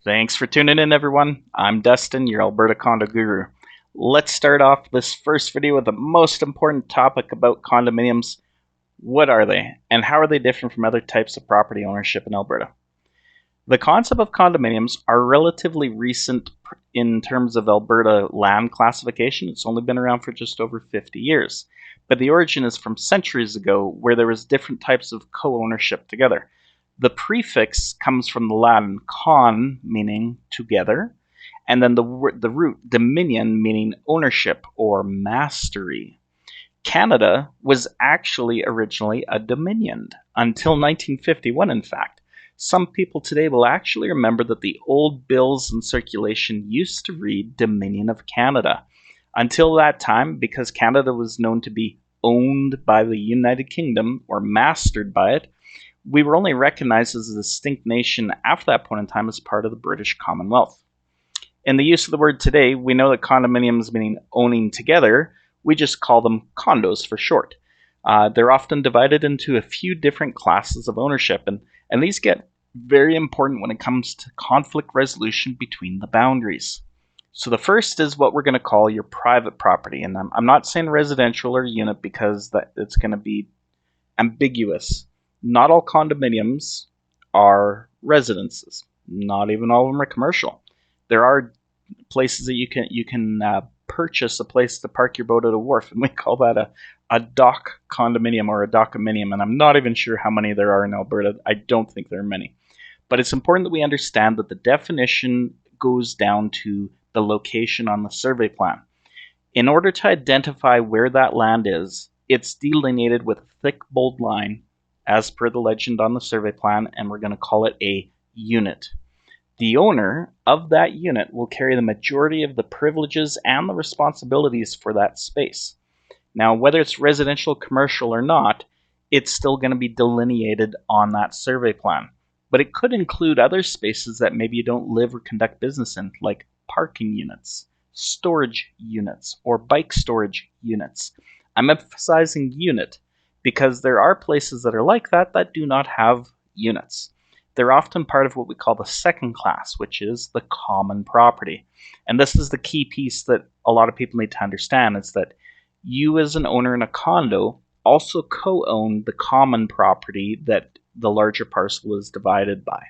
Thanks for tuning in, everyone. I'm Dustin, your Alberta condo guru. Let's start off this first video with the most important topic about condominiums. What are they, and how are they different from other types of property ownership in Alberta? The concept of condominiums are relatively recent in terms of Alberta land classification. It's only been around for just over 50 years. But the origin is from centuries ago, where there was different types of co-ownership together. The prefix comes from the Latin con, meaning together, and then the root dominion, meaning ownership or mastery. Canada was actually originally a dominion until 1951, in fact. Some people today will actually remember that the old bills in circulation used to read Dominion of Canada. Until that time, because Canada was known to be owned by the United Kingdom or mastered by it, we were only recognized as a distinct nation after that point in time as part of the British Commonwealth. In the use of the word today, we know that condominiums meaning owning together, we just call them condos for short. They're often divided into a few different classes of ownership, and these get very important when it comes to conflict resolution between the boundaries. So the first is what we're going to call your private property, and I'm not saying residential or unit because it's going to be ambiguous. Not all condominiums are residences. Not even all of them are commercial. There are places that you can purchase a place to park your boat at a wharf, and we call that a dock condominium or a dockominium. And I'm not even sure how many there are in Alberta. I don't think there are many. But it's important that we understand that the definition goes down to the location on the survey plan. In order to identify where that land is, it's delineated with a thick, bold line as per the legend on the survey plan, and we're going to call it a unit. The owner of that unit will carry the majority of the privileges and the responsibilities for that space. Now, whether it's residential, commercial, or not, it's still going to be delineated on that survey plan. But it could include other spaces that maybe you don't live or conduct business in, like parking units, storage units, or bike storage units. I'm emphasizing unit because there are places that are like that that do not have units. They're often part of what we call the second class, which is the common property. And this is the key piece that a lot of people need to understand, is that you as an owner in a condo also co-own the common property that the larger parcel is divided by.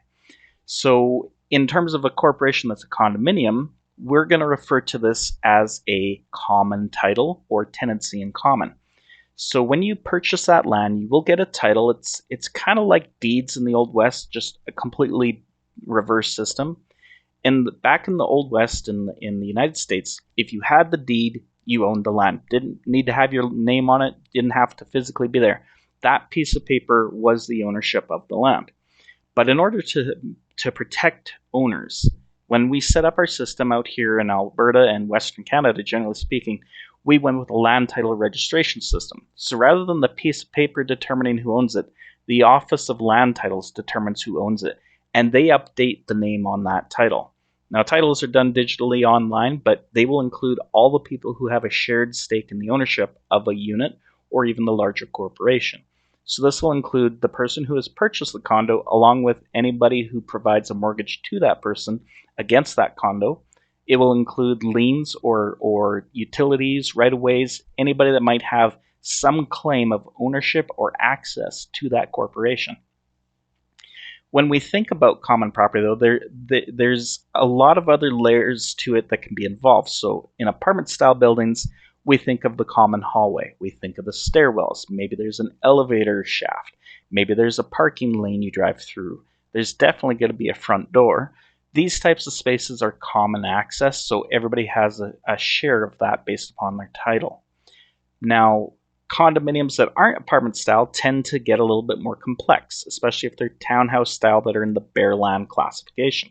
So in terms of a corporation that's a condominium, we're going to refer to this as a common title or tenancy in common. So when you purchase that land, you will get a title. It's kind of like deeds in the Old West, just a completely reverse system. And back in the Old West in the United States, if you had the deed, you owned the land. Didn't need to have your name on it, didn't have to physically be there. That piece of paper was the ownership of the land. But in order to protect owners, when we set up our system out here in Alberta and Western Canada, generally speaking, we went with a land title registration system. So rather than the piece of paper determining who owns it, the Office of Land Titles determines who owns it, and they update the name on that title. Now, titles are done digitally online, but they will include all the people who have a shared stake in the ownership of a unit or even the larger corporation. So this will include the person who has purchased the condo, along with anybody who provides a mortgage to that person against that condo. It will include liens or utilities, right-of-ways, anybody that might have some claim of ownership or access to that corporation. When we think about common property, though, there's a lot of other layers to it that can be involved. So in apartment-style buildings, we think of the common hallway. We think of the stairwells. Maybe there's an elevator shaft. Maybe there's a parking lane you drive through. There's definitely going to be a front door. These types of spaces are common access, so everybody has a share of that based upon their title. Now, condominiums that aren't apartment style tend to get a little bit more complex, especially if they're townhouse style that are in the bare land classification.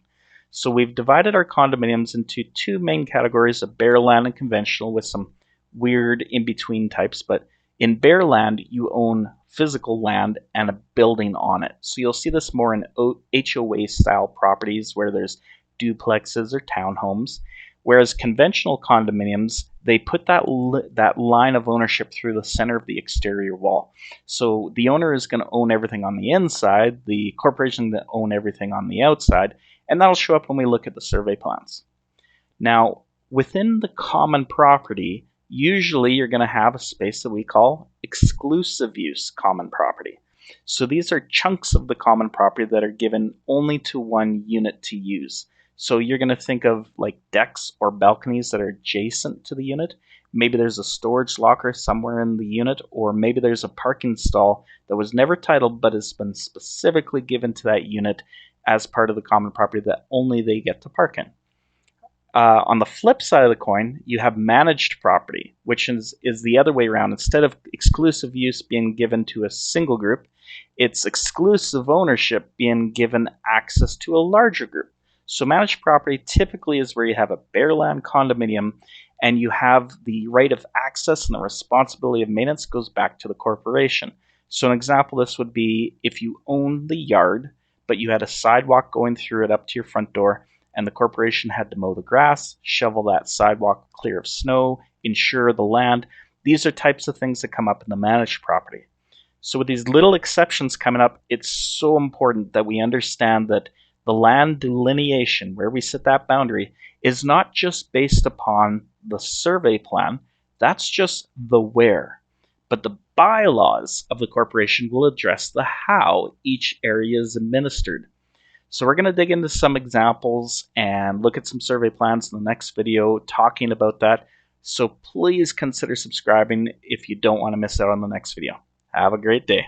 So we've divided our condominiums into two main categories of bare land and conventional, with some weird in-between types. But in bare land, you own physical land and a building on it. So you'll see this more in HOA style properties where there's duplexes or townhomes. Whereas conventional condominiums, they put that line of ownership through the center of the exterior wall. So the owner is going to own everything on the inside, the corporation that own everything on the outside, and that'll show up when we look at the survey plans. Now, within the common property, usually you're going to have a space that we call exclusive use common property. So these are chunks of the common property that are given only to one unit to use. So you're going to think of like decks or balconies that are adjacent to the unit. Maybe there's a storage locker somewhere in the unit, or maybe there's a parking stall that was never titled but has been specifically given to that unit as part of the common property that only they get to park in. On the flip side of the coin, you have managed property, which is the other way around. Instead of exclusive use being given to a single group, it's exclusive ownership being given access to a larger group. So managed property typically is where you have a bare land condominium and you have the right of access and the responsibility of maintenance goes back to the corporation. So an example of this would be if you own the yard, but you had a sidewalk going through it up to your front door, and the corporation had to mow the grass, shovel that sidewalk clear of snow, insure the land. These are types of things that come up in the managed property. So with these little exceptions coming up, it's so important that we understand that the land delineation, where we set that boundary, is not just based upon the survey plan. That's just the where. But the bylaws of the corporation will address the how each area is administered. So we're going to dig into some examples and look at some survey plans in the next video talking about that. So please consider subscribing if you don't want to miss out on the next video. Have a great day.